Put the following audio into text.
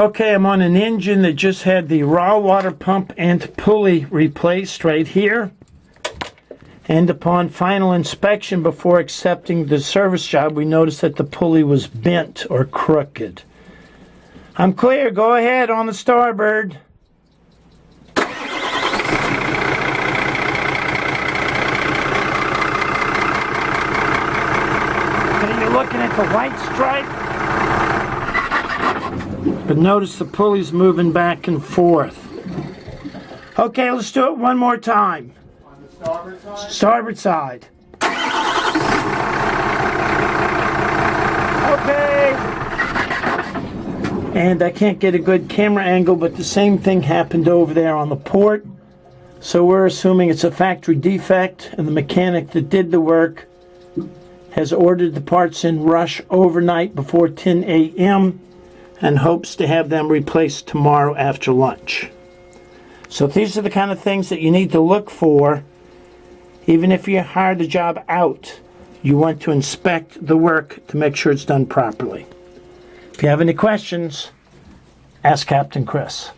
Okay, I'm on an engine that just had the raw water pump and pulley replaced right here. And upon final inspection before accepting the service job, we noticed that the pulley was bent or crooked. I'm clear. Go ahead on the starboard. Okay, you're looking at the white stripe. But notice the pulley's moving back and forth. Okay, let's do it one more time. On the starboard side? Starboard side. Okay. And I can't get a good camera angle, but the same thing happened over there on the port. So we're assuming it's a factory defect, and the mechanic that did the work has ordered the parts in rush overnight before 10 a.m. and hopes to have them replaced tomorrow after lunch. So these are the kind of things that you need to look for. Even if you hire the job out, you want to inspect the work to make sure it's done properly. If you have any questions, ask Captain Chris.